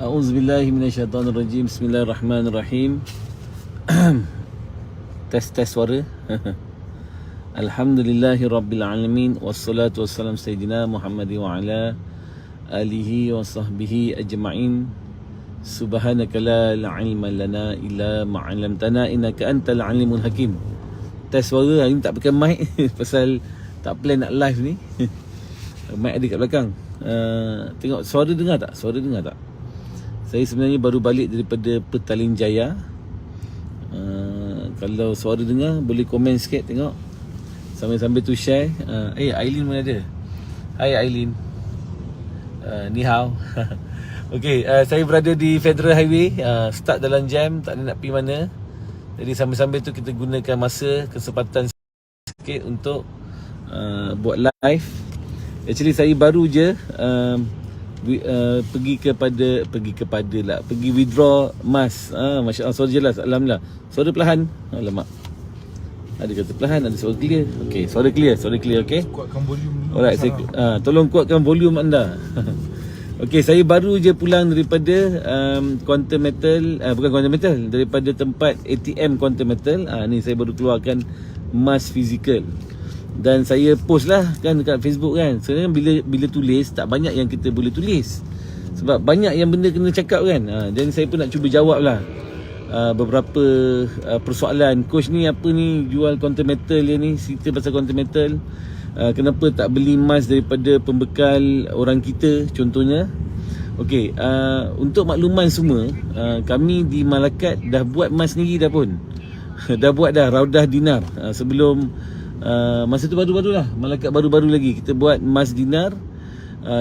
A'udzubillahi minasyaitonirrajim. Bismillahirrahmanirrahim. Tes suara. Alhamdulillahi rabbil alamin wassalatu wassalam sayyidina Muhammad wa ala alihi wa sahbihi ajma'in. Subhanaka la ilma lana illa ma 'allamtana innaka antal alimul hakim. Tes suara hari ni tak pakai mic pasal tak plan nak live ni. Mic ada kat belakang. Tengok suara dengar tak? Suara dengar tak? Saya sebenarnya baru balik daripada Petaling Jaya. Kalau suara dengar boleh komen sikit, tengok. Sambil-sambil tu share. Aileen mana ada? Hai Aileen. Ni hao. Okey, saya berada di Federal Highway. Start dalam jam, tak ada nak pergi mana. Jadi sambil-sambil tu kita gunakan masa, kesempatan sikit untuk buat live. Actually saya baru je pergi withdraw emas. Masya Allah, suara jelas, alhamdulillah. Suara perlahan, alamak. Ada kata perlahan, ada suara clear. Okey, suara clear, okey. Kuatkan volume ni. Alright, tolong kuatkan volume anda. Okey, saya baru je pulang daripada Quantum Metal, bukan Quantum Metal, daripada tempat ATM Quantum Metal. Ni saya baru keluarkan emas fizikal. Dan saya post lah kan dekat Facebook kan. Sebenarnya bila tulis tak banyak yang kita boleh tulis, sebab banyak yang benda kena cakap kan. Dan saya pun nak cuba jawab lah beberapa persoalan. Coach ni apa ni jual Quantum Metal dia ni, cerita pasal Quantum Metal. Kenapa tak beli emas daripada pembekal orang kita contohnya. Okey, untuk makluman semua, kami di Malakat dah buat emas sendiri dah pun. Dah buat dah Raudah Dinar. Sebelum masa tu baru-baru lah, Malakat baru-baru lagi kita buat emas dinar.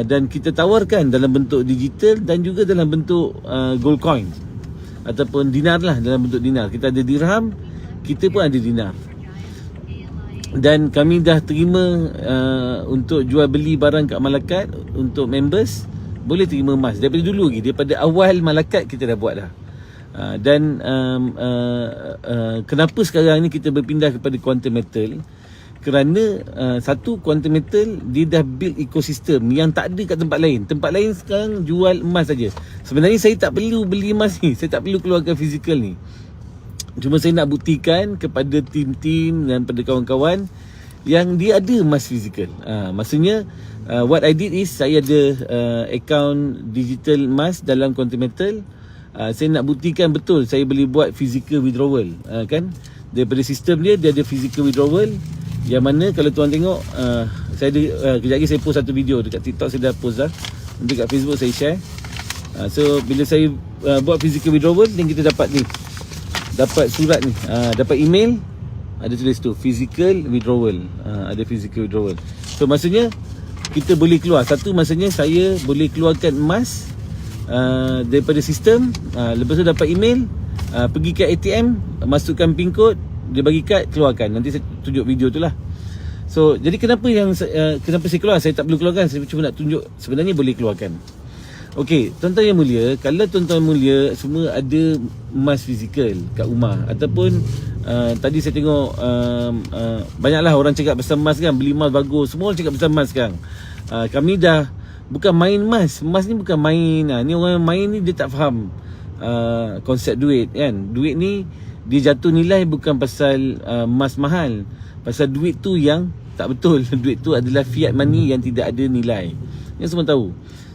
Dan kita tawarkan dalam bentuk digital dan juga dalam bentuk gold coin ataupun dinar lah. Dalam bentuk dinar kita ada dirham, kita pun ada dinar. Dan kami dah terima untuk jual beli barang kat Malakat. Untuk members boleh terima emas daripada dulu lagi, daripada awal Malakat kita dah buat dah. Dan kenapa sekarang ni kita berpindah kepada Quantum Metal? Kerana satu, Quantum Metal dia dah build ekosistem yang tak ada kat tempat lain. Tempat lain sekarang jual emas saja. Sebenarnya saya tak perlu beli emas ni, saya tak perlu keluarkan fizikal ni. Cuma saya nak buktikan kepada tim-tim dan pada kawan-kawan yang dia ada emas fizikal. Maksudnya what I did is saya ada account digital emas dalam Quantum Metal. Saya nak buktikan betul saya boleh buat physical withdrawal, kan. Daripada sistem dia ada physical withdrawal. Yang mana kalau tuan tengok, saya ada kejap lagi saya post satu video dekat TikTok, saya dah post dah. Nanti kat Facebook saya share. So bila saya buat physical withdrawal, dan kita dapat ni, dapat surat ni, dapat email, ada tulis tu physical withdrawal. Ada physical withdrawal. So maksudnya kita boleh keluar. Satu, maksudnya saya boleh keluarkan emas daripada sistem. Lepas tu dapat email, pergi ke ATM, masukkan PIN code, dia bagi kad, keluarkan. Nanti saya tunjuk video tu lah. So jadi kenapa saya keluar? Saya tak perlu keluarkan, saya cuma nak tunjuk sebenarnya boleh keluarkan. Okey, tuan-tuan yang mulia, kalau tuan-tuan mulia semua ada emas fizikal kat rumah, ataupun tadi saya tengok banyaklah orang cakap pasal emas kan, beli emas bagus, semua orang cakap pasal emas sekarang. Kami dah bukan main emas. Emas ni bukan main. Ni orang yang main ni dia tak faham konsep duit kan. Duit ni dia jatuh nilai bukan pasal emas mahal, pasal duit tu yang tak betul. Duit tu adalah fiat money yang tidak ada nilai. Yang semua tahu.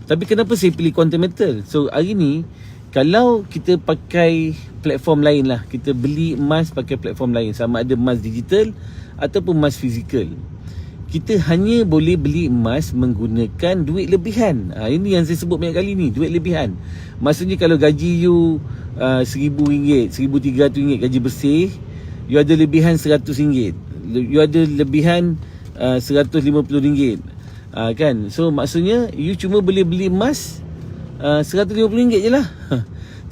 Tapi kenapa saya pilih Quantum Metal? So hari ni kalau kita pakai platform lain lah, kita beli emas pakai platform lain, sama ada emas digital ataupun emas fizikal, kita hanya boleh beli emas menggunakan duit lebihan. Ini yang saya sebut banyak kali ni, duit lebihan. Maksudnya kalau gaji you RM1,000, RM1,300 gaji bersih, you ada lebihan RM100, you ada lebihan RM150, kan. So maksudnya you cuma boleh beli emas RM150 je lah.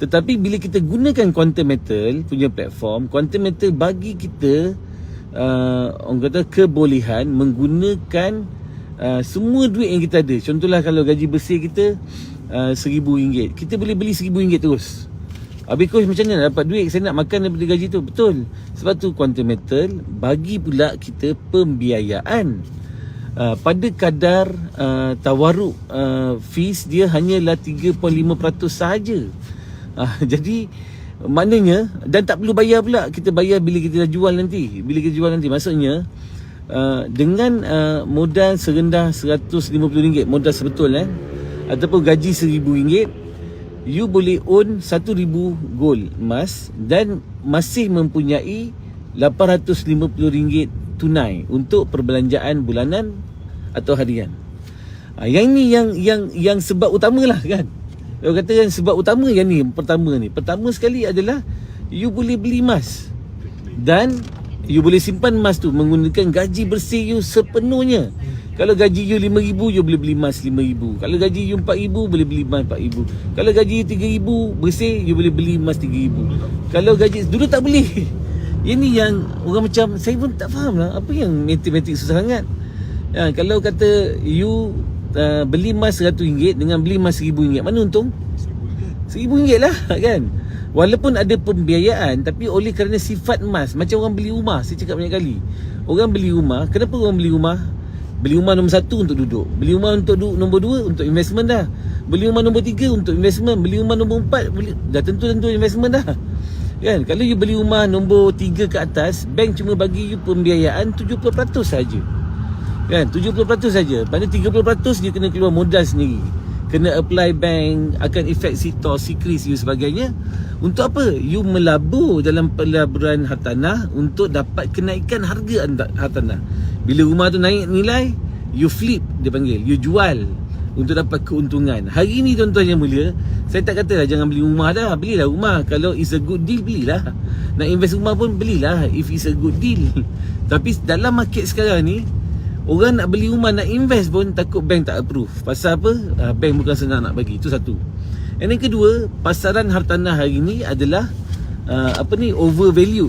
Tetapi bila kita gunakan Quantum Metal punya platform, Quantum Metal bagi kita orang kata kebolehan menggunakan semua duit yang kita ada. Contohlah kalau gaji bersih kita RM1,000, kita boleh beli RM1,000 terus. Habis coach macam mana nak dapat duit? Saya nak makan daripada gaji tu. Betul. Sebab tu Quantum Metal bagi pula kita pembiayaan. pada kadar tawaruk fees dia hanyalah 3.5% sahaja. Jadi maknanya, dan tak perlu bayar pula, kita bayar bila kita dah jual nanti. Maksudnya dengan modal serendah RM150, modal sebetul ataupun gaji RM1,000, you boleh own 1,000 gold emas dan masih mempunyai RM850 tunai untuk perbelanjaan bulanan atau harian. Yang ni yang sebab utama lah kan. Orang kata yang sebab utama yang ni pertama sekali adalah you boleh beli emas dan you boleh simpan emas tu menggunakan gaji bersih you sepenuhnya. Kalau gaji you RM5,000, you boleh beli emas RM5,000. Kalau gaji you RM4,000, boleh beli emas RM4,000. Kalau gaji you RM3,000 bersih, you boleh beli emas RM3,000. Kalau gaji dulu tak boleh. Ini yang orang macam, saya pun tak faham lah, apa yang matematik susah sangat. Kalau kata you beli emas RM100 dengan beli emas RM1,000, mana untung? RM1,000 lah kan. Walaupun ada pembiayaan, tapi oleh kerana sifat emas, macam orang beli rumah, saya cakap banyak kali. Orang beli rumah, kenapa orang beli rumah? Beli rumah nombor 1 untuk duduk, beli rumah untuk nombor 2 untuk investment dah, beli rumah nombor 3 untuk investment, beli rumah nombor 4 dah tentu investment dah kan. Kalau you beli rumah nombor 3 ke atas, bank cuma bagi you pembiayaan 70% saja kan, 70% saja. Pada 30% dia kena keluar modal sendiri, kena apply bank, akan efek sitos, sikris you sebagainya. Untuk apa? You melabur dalam pelaburan hartanah untuk dapat kenaikan harga hartanah. Bila rumah tu naik nilai, you flip, dia panggil, you jual untuk dapat keuntungan. Hari ni tuan-tuan yang mulia, saya tak katalah jangan beli rumah dah, belilah rumah. Kalau it's a good deal, belilah. Nak invest rumah pun belilah if it's a good deal. Tapi dalam market sekarang ni, orang nak beli rumah, nak invest pun takut bank tak approve. Pasal apa? Bank bukan senang nak bagi. Itu satu. And yang kedua, pasaran hartanah hari ni adalah overvalue.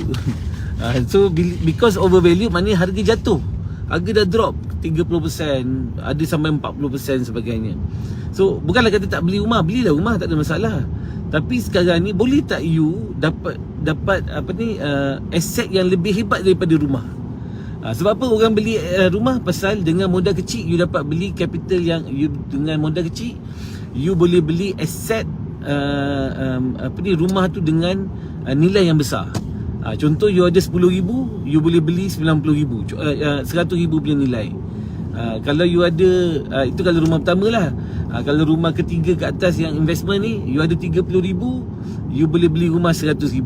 So because overvalue, maknanya harga jatuh. Harga dah drop 30%, ada sampai 40% sebagainya. So bukanlah kata tak beli rumah, belilah rumah, tak ada masalah. Tapi sekarang ni boleh tak you dapat aset yang lebih hebat daripada rumah? Sebab apa orang beli rumah? Pasal dengan modal kecil you dapat beli capital yang you, dengan modal kecil you boleh beli aset rumah tu dengan nilai yang besar. Contoh you ada RM10,000, you boleh beli RM90,000, RM100,000 punya nilai. Kalau you ada itu kalau rumah pertama lah. Kalau rumah ketiga ke atas yang investment ni, you ada RM30,000, you boleh beli rumah RM100,000.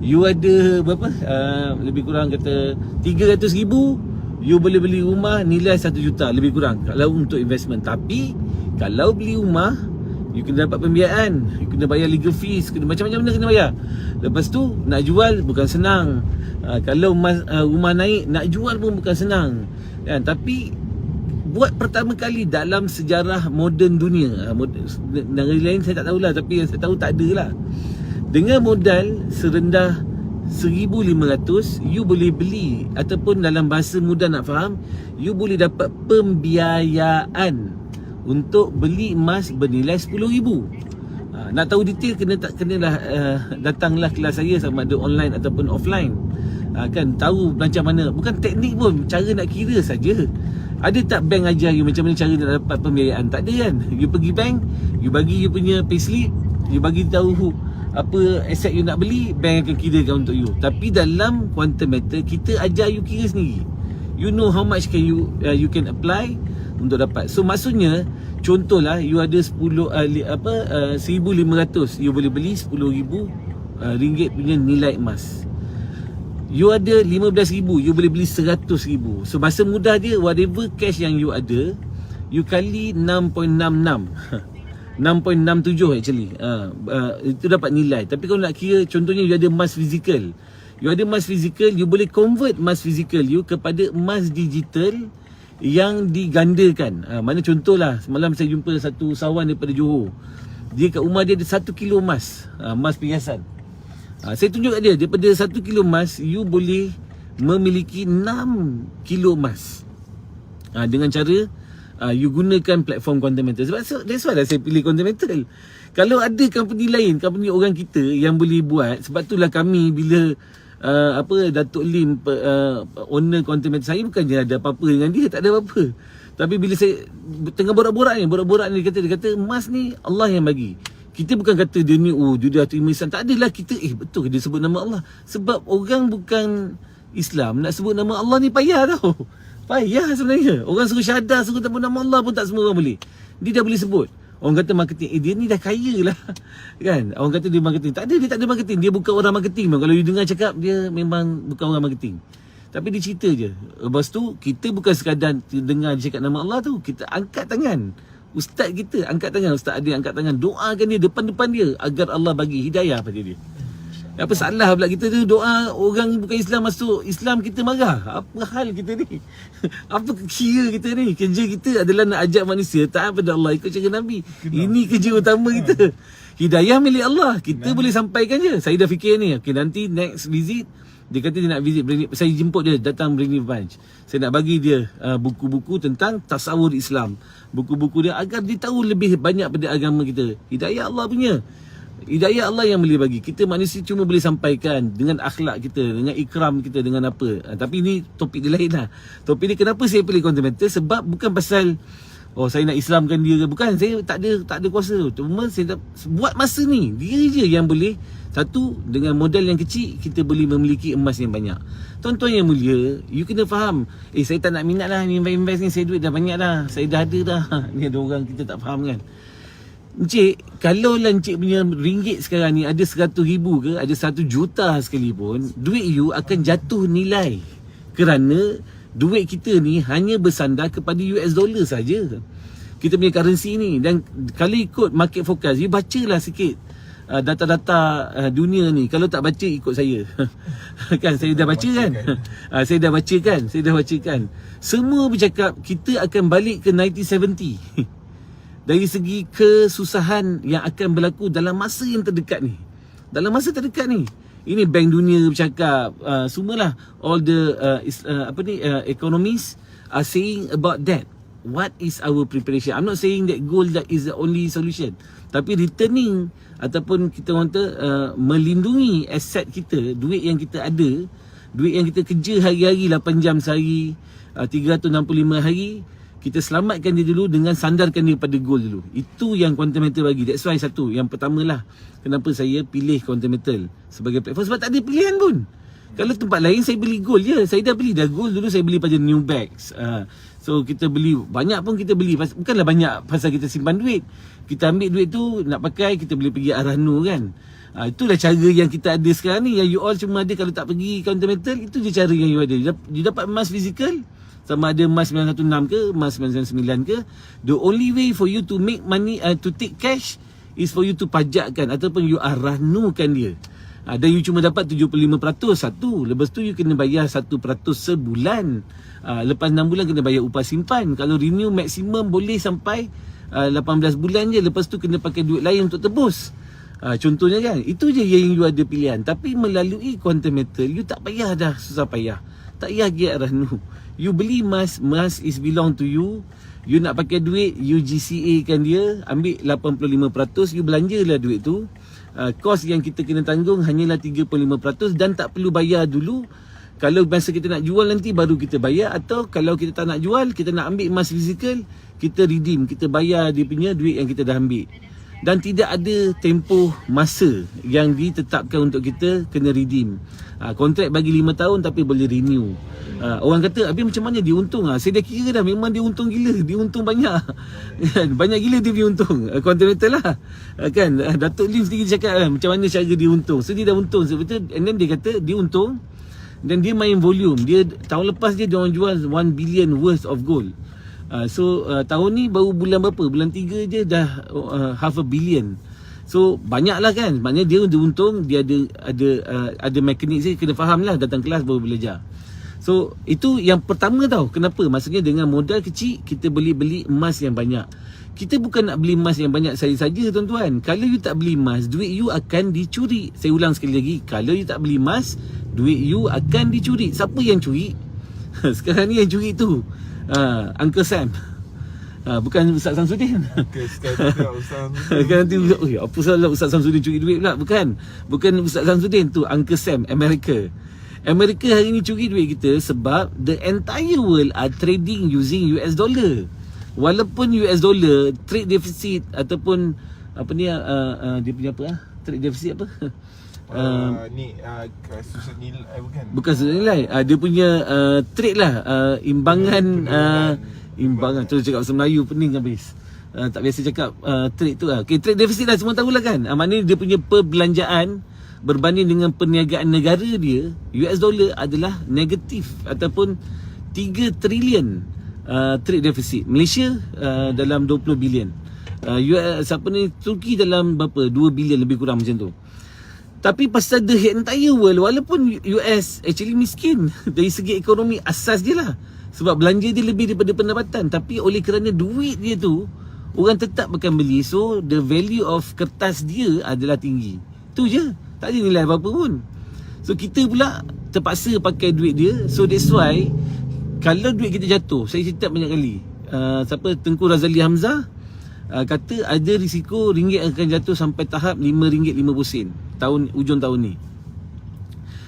You ada berapa? Lebih kurang kata RM300,000, you boleh beli rumah nilai RM1 juta lebih kurang kalau untuk investment. Tapi kalau beli rumah, you kena dapat pembiayaan, you kena bayar legal fees, kena macam-macam benda kena bayar. Lepas tu nak jual bukan senang. Kalau rumah naik, nak jual pun bukan senang kan. Tapi buat pertama kali dalam sejarah moden dunia, negara lain saya tak tahulah, tapi yang saya tahu tak ada lah, dengan modal serendah 1,500 you boleh beli, ataupun dalam bahasa mudah nak faham, you boleh dapat pembiayaan untuk beli emas bernilai RM10,000. Nak tahu detail kenalah datanglah kelas saya, sama ada online ataupun offline. Kan tahu macam mana, bukan teknik pun, cara nak kira saja. Ada tak bank ajar you macam mana cara nak dapat pembiayaan? Tak ada kan. You pergi bank, you bagi you punya payslip, you bagi tahu apa aset you nak beli, bank akan kirakan untuk you. Tapi dalam quantum method, kita ajar you kira sendiri. You know how much can you can apply untuk dapat. So maksudnya, contohlah you ada 1,500, you boleh beli RM10,000 punya nilai emas. You ada 15,000, you boleh beli 100,000. So bahasa mudah dia, whatever cash yang you ada, you kali 6.66 6.67 actually. Itu dapat nilai. Tapi kalau nak kira, contohnya you ada emas fizikal, you boleh convert emas fizikal you kepada emas digital yang digandakan. Mana contohlah, semalam saya jumpa satu sawan daripada Johor. Dia kat rumah dia ada 1 kilo emas, emas perhiasan. Saya tunjuk kat dia, daripada 1 kilo emas, you boleh memiliki 6 kilo emas. Dengan cara you gunakan platform Quantum Metal. Sebab that's why saya pilih Quantum Metal. Kalau ada company lain, company orang kita yang boleh buat, sebab itulah kami bila Datuk Lim owner content saya bukannya ada apa-apa dengan dia, tak ada apa-apa. Tapi bila saya tengah borak-borak ni dia kata emas ni Allah yang bagi. Kita bukan kata dia ni dia dah terima Islam. Tak adalah kita betul dia sebut nama Allah. Sebab orang bukan Islam nak sebut nama Allah ni payah tau. Payah sebenarnya. Orang suruh syahadah, suruh sebut nama Allah pun tak semua orang boleh. Dia dah boleh sebut. Orang kata marketing, dia ni dah kaya lah. Kan? Orang kata dia marketing. Tak ada, dia tak ada marketing. Dia bukan orang marketing. Kalau you dengar cakap, dia memang bukan orang marketing. Tapi dia cerita je. Lepas tu, kita bukan sekadar dengar dia cakap nama Allah tu. Kita angkat tangan. Ustaz kita angkat tangan. Ustaz Adil angkat tangan. Doakan dia depan-depan dia. Agar Allah bagi hidayah pada dia. Apa salah pula kita tu doa orang bukan Islam masuk Islam kita marah. Apa hal kita ni? Apa kira kita ni? Kerja kita adalah nak ajak manusia taat pada Allah, ikut cara Nabi. Ini kerja utama kita. Hidayah milik Allah. Kita boleh sampaikan je. Saya dah fikir ni. Okay, nanti next visit dia kata dia nak visit saya jemput dia datang Brainy Bunch. Saya nak bagi dia buku-buku tentang tasawur Islam. Buku-buku dia agar dia tahu lebih banyak pada agama kita. Hidayah Allah punya. Hidayah Allah yang boleh bagi. Kita manusia cuma boleh sampaikan dengan akhlak kita, dengan ikram kita, dengan apa. Tapi ni topik dia lain lah. Topik ni kenapa saya pilih content mentor? Sebab bukan pasal saya nak Islamkan dia ke. Bukan, saya tak ada kuasa. Cuma saya buat masa ni. Dia je yang boleh. Satu, dengan modal yang kecil, kita boleh memiliki emas yang banyak. Tuan-tuan yang mulia, you kena faham. Saya tak nak minat lah invest ni. Saya duit dah banyak dah. Saya dah ada dah. Ni ada orang kita tak faham kan. Encik, kalau lah encik punya ringgit sekarang ni ada 100,000 ke, ada 1 juta sekalipun, duit you akan jatuh nilai. Kerana duit kita ni hanya bersandar kepada US dollar saja. Kita punya currency ni. Dan kalau ikut market forecast, you bacalah sikit data-data dunia ni. Kalau tak baca, ikut saya. Kan saya dah baca kan. Saya dah baca kan. Semua bercakap kita akan balik ke 1970. Dari segi kesusahan yang akan berlaku dalam masa yang terdekat ni. Ini Bank Dunia bercakap, semualah all the economists are saying about that. What is our preparation? I'm not saying that gold that is the only solution. Tapi returning ataupun kita kata melindungi aset kita, duit yang kita ada, duit yang kita kerja hari-hari 8 jam sehari, 365 hari, kita selamatkan dia dulu dengan sandarkan dia pada gold dulu. Itu yang Quantum Metal bagi. That's why satu. Yang pertama lah, kenapa saya pilih Quantum Metal sebagai platform. Sebab tak ada pilihan pun. Kalau tempat lain saya beli gold je. Saya dah beli dah gold dulu, saya beli pada New Bags. So kita beli, banyak pun kita beli. Bukanlah banyak pasal kita simpan duit. Kita ambil duit tu, nak pakai, kita boleh pergi Arahnu kan. Itulah cara yang kita ada sekarang ni. Yang you all cuma ada kalau tak pergi Quantum Metal. Itu je cara yang you ada. You dapat emas fizikal, sama ada emas 916 ke, emas 999 ke. The only way for you to make money, to take cash, is for you to pajakkan ataupun you arahnukan dia. Dan you cuma dapat 75% satu. Lepas tu you kena bayar 1% sebulan. Lepas 6 bulan kena bayar upah simpan. Kalau renew maksimum boleh sampai 18 bulan je. Lepas tu kena pakai duit lain untuk tebus. Contohnya kan. Itu je yang you ada pilihan. Tapi melalui Quantum Metal, you tak payah dah susah payah. Tak payah pergi arahnu. You beli emas, emas is belong to you. You nak pakai duit, you GCA kan dia, ambil 85%, you belanjalah duit tu. Kos yang kita kena tanggung hanyalah 35% dan tak perlu bayar dulu. Kalau masa kita nak jual nanti baru kita bayar. Atau kalau kita tak nak jual, kita nak ambil emas fizikal, kita redeem, kita bayar dia punya duit yang kita dah ambil. Dan tidak ada tempoh masa yang ditetapkan untuk kita kena redeem. Kontrak bagi 5 tahun tapi boleh renew. Orang kata, habis macam mana dia untung? Saya dah kira dah, memang dia untung gila. Dia untung banyak. Banyak gila dia punya untung. Quantum Metal lah. Kan? Datuk Lim sendiri cakap macam mana cara dia untung. So dia dah untung. Sebetul. And then dia kata dia untung. Dan dia main volume. Dia tahun lepas dia orang jual 1 billion worth of gold. Tahun ni baru bulan berapa? Bulan 3 je dah half a billion. So banyak lah kan. Maknanya dia untung. Dia ada mekanik saya kena faham lah. Datang kelas baru belajar. So itu yang pertama tau. Kenapa? Maksudnya dengan modal kecil kita boleh beli emas yang banyak. Kita bukan nak beli emas yang banyak saja tuan-tuan. Kalau you tak beli emas, duit you akan dicuri. Saya ulang sekali lagi. Kalau you tak beli emas, duit you akan dicuri. Siapa yang curi? Sekarang ni yang curi tu Uncle Sam. Bukan Ustaz Samsudin. Okay, sekali tak Ustaz Kan nanti apa salah Ustaz Samsudin curi duit pula. Bukan Ustaz Samsudin tu, Uncle Sam, Amerika hari ni curi duit kita sebab the entire world are trading using US dollar. Walaupun US dollar trade deficit ataupun apa ni dia punya apa trade deficit apa? Susut nilai Bukan susut nilai. Dia punya trade lah, imbangan tu cakap bahasa Melayu pening habis. Tak biasa cakap trade tu lah. Okay, trade deficit lah semua tahulah kan. Maknanya dia punya perbelanjaan berbanding dengan perniagaan negara dia, US dollar adalah negatif ataupun 3 trilion trade deficit. Malaysia dalam 20 bilion. Turki dalam berapa? 2 bilion lebih kurang macam tu. Tapi pasal the entire world, walaupun US actually miskin dari segi ekonomi asas dia lah, sebab belanja dia lebih daripada pendapatan, tapi oleh kerana duit dia tu orang tetap akan beli, so the value of kertas dia adalah tinggi. Tu je, tak ada nilai apa-apa pun. So kita pula terpaksa pakai duit dia. So that's why kalau duit kita jatuh, saya cerita banyak kali, Tengku Razali Hamzah kata ada risiko ringgit akan jatuh sampai tahap RM5.50 ujung tahun ni.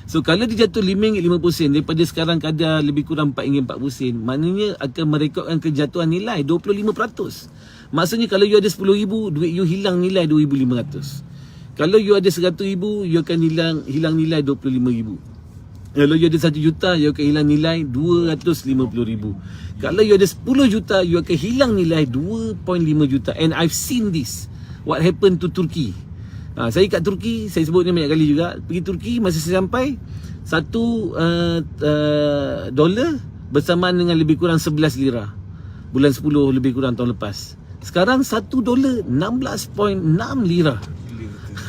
So kalau dia jatuh RM5.50 daripada sekarang kadar lebih kurang RM4.40, maknanya akan merekodkan kejatuhan nilai 25%. Maksudnya kalau you ada RM10,000, duit you hilang nilai RM2,500. Kalau you ada RM100,000, you akan hilang nilai RM25,000. Kalau you ada RM1 juta, you akan hilang nilai RM250,000. Kalau you ada RM10 juta, you akan hilang nilai RM2.5 juta. And I've seen this, what happened to Turkey. Saya kat Turki, saya sebut ni banyak kali juga. Pergi Turki, masa saya sampai, $1 bersamaan dengan lebih kurang 11 lira. Bulan 10 lebih kurang tahun lepas. Sekarang $1 16.6 lira.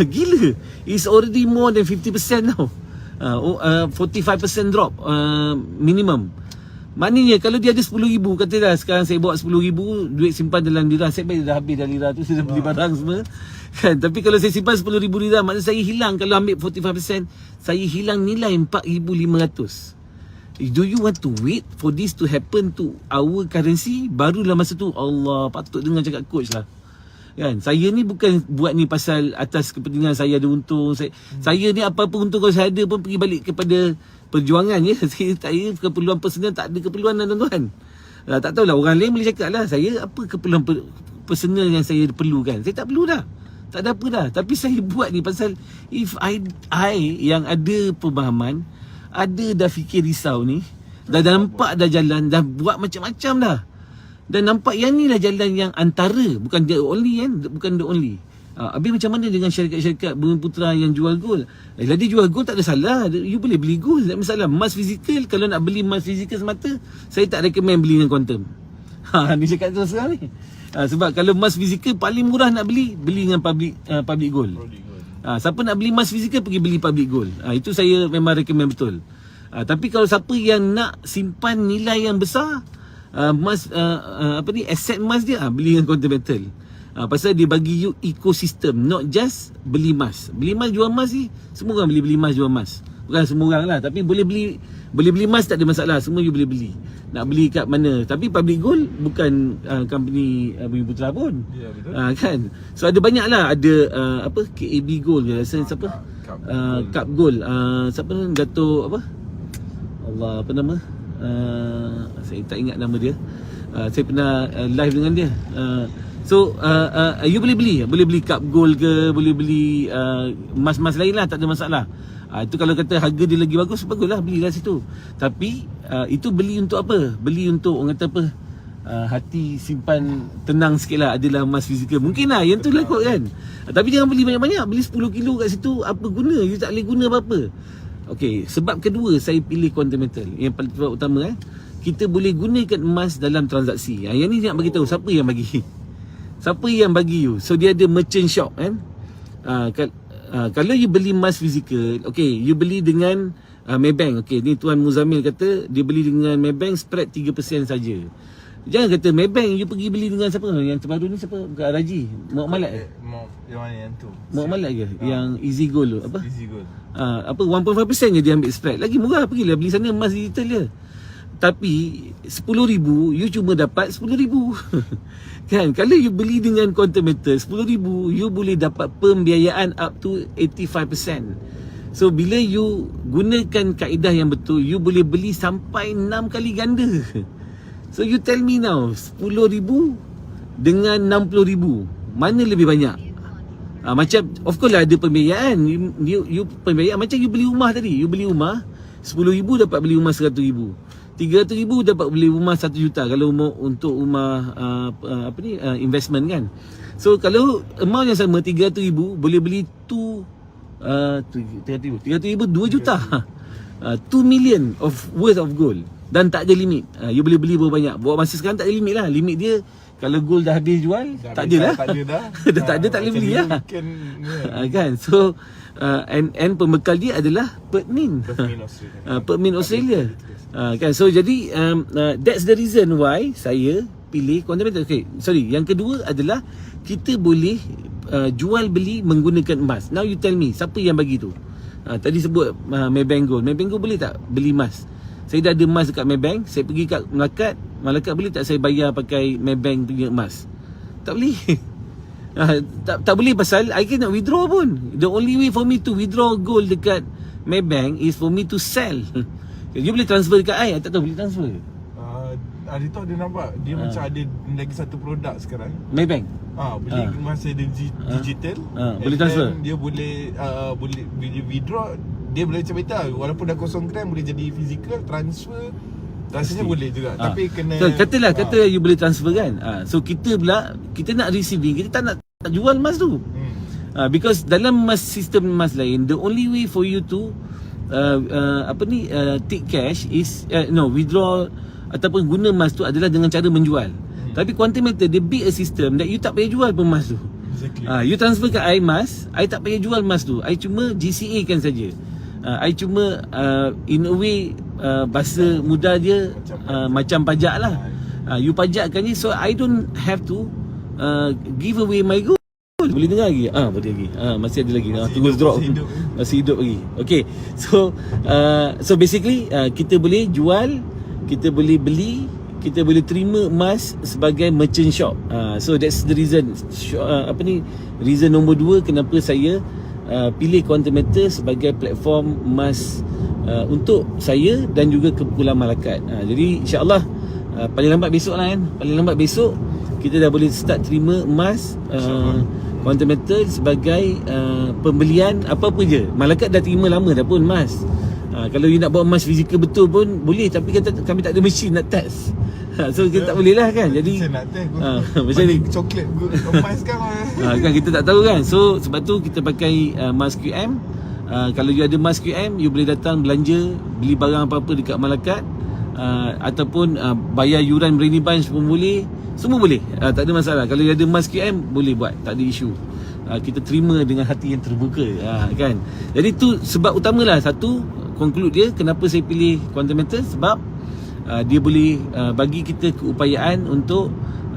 Gila. It's already more than 50% now. 45% drop minimum. Maknanya kalau dia ada RM10,000, katalah sekarang saya bawa RM10,000, duit simpan dalam lira, saya dah habis dah lira tu, saya dah beli barang semua kan. Tapi kalau saya simpan RM10,000 lira, maknanya saya hilang, kalau ambil 45%, saya hilang nilai RM4,500. Do you want to wait for this to happen to our currency? Barulah masa tu Allah patut dengar cakap coach lah kan. Saya ni bukan buat ni pasal atas kepentingan saya ada untung. Saya ni apa-apa untung kalau saya ada pun pergi balik kepada perjuangan ya. Saya keperluan personal tak ada keperluan tuan-tuan. Tak tahulah, orang lain boleh cakap lah saya apa keperluan personal yang saya perlukan. Saya tak perlu dah. Tak ada apa dah. Tapi saya buat ni pasal if I yang ada pemahaman, ada dah fikir risau ni, dah nampak dah jalan, dah buat macam-macam dah. Dan nampak yang ni lah jalan yang antara, bukan the only kan, bukan the only. Habis macam mana dengan syarikat-syarikat Bumi Putra yang jual gold? Dia jual gold tak ada salah, you boleh beli gold, tak masalah. Emas fizikal, kalau nak beli emas fizikal semata, saya tak recommend beli dengan quantum. Ni cakap terus sekarang ni. Sebab kalau emas fizikal paling murah nak beli dengan public gold. Siapa nak beli emas fizikal, pergi beli public gold. Itu saya memang recommend betul. Tapi kalau siapa yang nak simpan nilai yang besar, emas aset emas dia, beli dengan quantum metal. Pasal dia bagi you ekosistem, not just beli emas. Beli emas jual emas ni, semua orang boleh beli emas jual emas. Bukan semua orang lah, tapi boleh beli emas tak ada masalah, semua you boleh beli. Nak beli kat mana? Tapi public gold bukan company Bumi Putra pun. Ya, betul. Kan? So ada banyak lah, ada KAB Gold ke rasa siapa? Cup Gold. Siapa ni? Dato' apa? Allah, apa nama? Saya tak ingat nama dia. Saya pernah live dengan dia. You boleh beli cup gold ke, boleh beli emas-emas lain lah, tak ada masalah. Itu kalau kata harga dia lagi baguslah, belilah situ. Tapi itu beli untuk apa? Beli untuk orang kata apa? Hati simpan tenang sikit lah, adalah emas fizikal. Mungkin lah yang tu lah kot kan. Tapi jangan beli banyak-banyak, beli 10 kilo kat situ, apa guna? You tak boleh guna apa-apa. Okey, sebab kedua saya pilih quantum metal. Yang paling utama kita boleh gunakan emas dalam transaksi. Yang ni nak bagi tahu siapa yang bagi. Siapa yang bagi you. So dia ada merchant shop kan. Kalau you beli emas fizikal, okey, you beli dengan Maybank. Okey, ni Tuan Muzamil kata dia beli dengan Maybank spread 3% saja. Jangan kata Maybank, you pergi beli dengan siapa? Yang terbaru ni siapa? Bukan Raji, Muhammad Malat ke? Yang mana yang tu? Muhammad Malat ke? Yang Easy Gold tu apa? Easy Gold. 1.5% je dia ambil spread. Lagi murah, pergilah beli sana emas digital dia. Tapi 10,000 you cuma dapat 10,000. Kan, kalau you beli dengan quantum metal 10,000, you boleh dapat pembiayaan up to 85%. So bila you gunakan kaedah yang betul, you boleh beli sampai 6 kali ganda. So you tell me now, 10,000 dengan 60,000, mana lebih banyak? Macam of course lah ada pembiayaan. You pembiayaan macam you beli rumah tadi. You beli rumah 10,000 dapat beli rumah 100,000. 300,000 dapat beli rumah 1 juta kalau untuk rumah investment kan. So kalau amount yang sama 300,000 boleh beli 300,000 2 juta. 2 million of worth of gold dan tak ada limit. You boleh beli berapa banyak. Buat masa sekarang tak ada limit lah. Limit dia kalau gold dah habis jual dah tak ada lah. Tak ada dah. Dah tak ada, tak boleh beli lah. Kan. So and pembekal dia adalah Perth Mint Australia. Kan. So jadi that's the reason why saya pilih quantum metal. Okay, sorry. Yang kedua adalah kita boleh jual beli menggunakan emas. Now you tell me, siapa yang bagi tu? Tadi sebut Maybank Gold. Maybank Gold boleh tak beli emas? Saya dah ada emas dekat Maybank. Saya pergi kat Malakat boleh tak saya bayar pakai Maybank punya emas? Tak boleh. Tak boleh pasal I cannot withdraw pun. The only way for me to withdraw gold dekat Maybank is for me to sell. You boleh transfer dekat I tak tahu boleh transfer. Hari tu ada nampak dia macam ada lagi satu produk sekarang. Maybank. Beli masa dia digital. Boleh transfer. Dia boleh withdraw. Dia boleh macam betul. Walaupun dah kosong gram boleh jadi physical transfer. Rasanya boleh juga. Tapi kena kata you boleh transfer kan. So kita pula kita nak receiving, kita tak nak jual emas tu. Because dalam sistem emas lain, the only way for you to take cash is withdraw ataupun guna emas tu adalah dengan cara menjual. Tapi quantum metal dia build a system that you tak payah jual pun emas tu. Exactly. You transfer ke I emas, I tak payah jual emas tu. I cuma GCA kan saja. I cuma in a way bahasa mudah dia macam pajak lah. You pajakkan je, so I don't have to give away my gold. Boleh dengar lagi? Boleh lagi. Masih ada lagi. Tunggu drop. Masih hidup lagi. Okay. So basically kita boleh jual, kita boleh beli, kita boleh terima emas sebagai merchant shop. So that's the reason. Reason nombor 2 kenapa saya pilih quantum metal sebagai platform emas untuk saya dan juga Kumpulan Malakat. Jadi insya-Allah paling lambat besok lah kan. Paling lambat besok kita dah boleh start terima emas quantum metal sebagai pembelian apa-apa je. Malakat dah terima lama dah pun emas. Kalau you nak buat emas fizikal betul pun boleh, tapi kami tak ada mesin nak test. So kita tak boleh lah kan. Jadi saya nak test macam ni coklat emas kan kita tak tahu kan. So sebab tu kita pakai emas QM. Kalau you ada emas QM, you boleh datang belanja, beli barang apa-apa dekat Malakat, ataupun bayar yuran Brainy Bunch pun boleh. Semua boleh, tak ada masalah. Kalau you ada emas QM, boleh buat, tak ada isu. Kita terima dengan hati yang terbuka, kan. Jadi tu sebab utamalah. Satu, conclude dia kenapa saya pilih quantum metal, sebab dia boleh bagi kita keupayaan untuk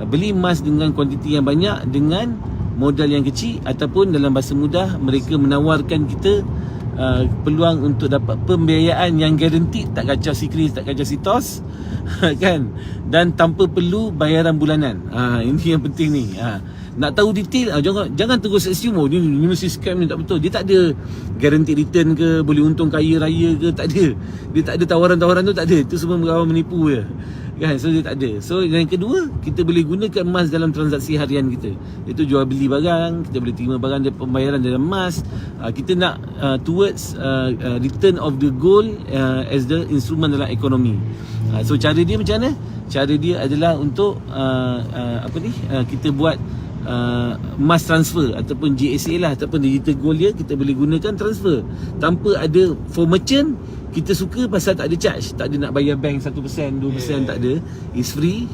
beli emas dengan kuantiti yang banyak dengan modal yang kecil, ataupun dalam bahasa mudah mereka menawarkan kita peluang untuk dapat pembiayaan yang guaranteed, tak kacau sikris, tak kacau sitos kan, dan tanpa perlu bayaran bulanan. Ini yang penting ni. Nak tahu detail, jangan terus assume ni mesti scam ni, tak betul. Dia tak ada guaranteed return ke, boleh untung kaya raya ke, tak ada. Dia tak ada tawaran-tawaran tu, tak ada. Itu semua kawan menipu je kan. So dia tak ada. So yang kedua, kita boleh gunakan emas dalam transaksi harian kita. Itu jual beli barang, kita boleh terima barang dan pembayaran dalam emas. Kita nak towards return of the gold as the instrument dalam ekonomi. So cara dia macam mana? Cara dia adalah untuk kita buat emas transfer ataupun GSA lah, ataupun digital gold dia kita boleh gunakan transfer tanpa ada. For merchant kita suka pasal tak ada charge, tak ada nak bayar bank 1%, 2%, tak ada. It's free.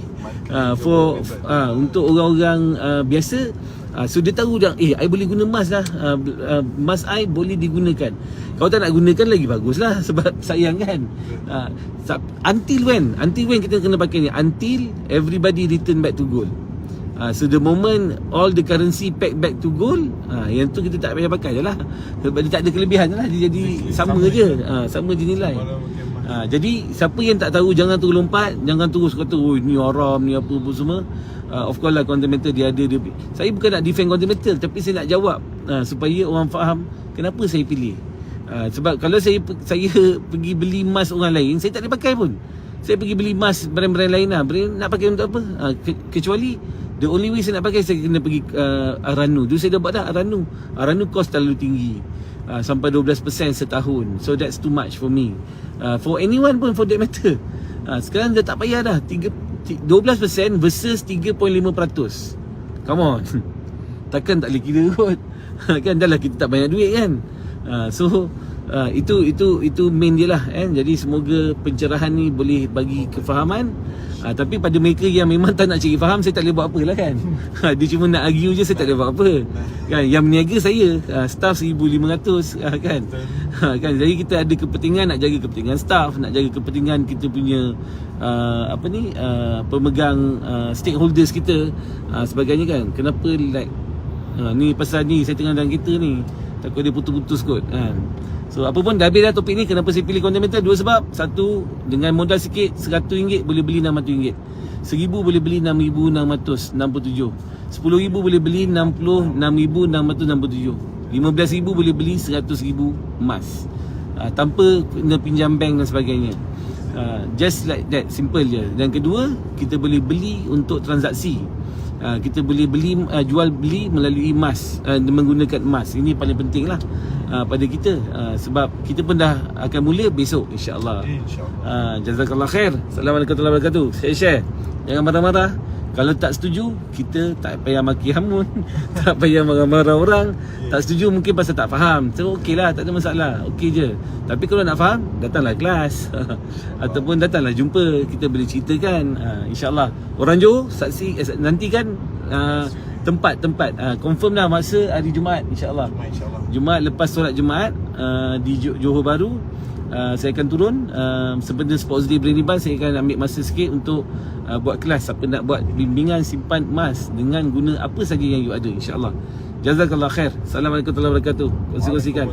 Untuk orang-orang biasa, so dia tahu dah, I boleh guna emas lah, emas I boleh digunakan. Kalau tak nak gunakan lagi baguslah, sebab sayang kan. Until when kita kena pakai ni? Until everybody return back to gold. So the moment all the currency pack back to gold, yang tu kita tak payah pakai je lah, sebab dia tak ada kelebihan je lah. Dia jadi sama je nilai. Jadi siapa yang tak tahu, jangan terus lompat, jangan terus kata oh ni haram ni apa semua. Of course lah quantum metal dia ada dia. Saya bukan nak defend quantum metal, tapi saya nak jawab supaya orang faham kenapa saya pilih. Sebab kalau saya pergi beli emas orang lain, saya tak boleh pakai pun. Saya pergi beli emas brand-brand lain lah, nak pakai untuk apa? Kecuali the only way saya nak pakai, saya kena pergi Aranu. Dulu saya dah buat dah Aranu cost terlalu tinggi, sampai 12% setahun. So that's too much for me, for anyone pun for that matter. Sekarang dah tak payah dah, 12% versus 3.5%. Come on. Takkan tak boleh kira kot. Kan dah lah kita tak banyak duit kan. So itu main dia lah kan. Jadi semoga pencerahan ni boleh bagi kefahaman. Tapi pada mereka yang memang tak nak cari faham, saya tak boleh buat apa lah kan. Dia cuma nak argue je, saya tak boleh buat apa kan. Yang berniaga saya, staff 1,500 kan. Kan, jadi kita ada kepentingan nak jaga kepentingan staff, nak jaga kepentingan kita punya pemegang stakeholders kita, sebagainya kan. Kenapa like ni pasal ni saya tengah dalam kereta ni, takut dia putus-putus kot kan. So apa pun dah habis dah topik ni. Kenapa saya pilih quantum metal? Dua sebab. Satu, dengan modal sikit RM100 boleh beli RM600, RM1,000 boleh beli RM6,667, RM10,000 boleh beli RM66,667, RM15,000 boleh beli RM100,000 emas, tanpa kena pinjam bank dan sebagainya. Just like that, simple je. Dan kedua, kita boleh beli untuk transaksi. Kita boleh beli jual beli melalui emas, menggunakan emas. Ini paling penting lah pada kita, sebab kita pun dah akan mula besok insya-Allah. Jazakallah khair. Assalamualaikum warahmatullahi wabarakatuh. Share, jangan marah-marah. Kalau tak setuju, kita tak payah maki hamun, tak payah marah-marah orang. Tak setuju mungkin pasal tak faham. So okey lah, tak ada masalah, okey je. Tapi kalau nak faham, datanglah kelas ataupun datanglah jumpa, kita boleh ceritakan. InsyaAllah. Orang Johor saksi nantikan tempat confirm dah masa hari Jumaat insyaAllah. Jumaat lepas solat Jumaat di Johor Bahru. Saya akan turun sebenarnya Sports Day Berniban. Saya akan ambil masa sikit untuk buat kelas. Siapa nak buat bimbingan simpan emas dengan guna apa saja yang you ada, insyaAllah. Jazakallah khair. Assalamualaikum warahmatullahi wabarakatuh. Kongsi-kongsikan.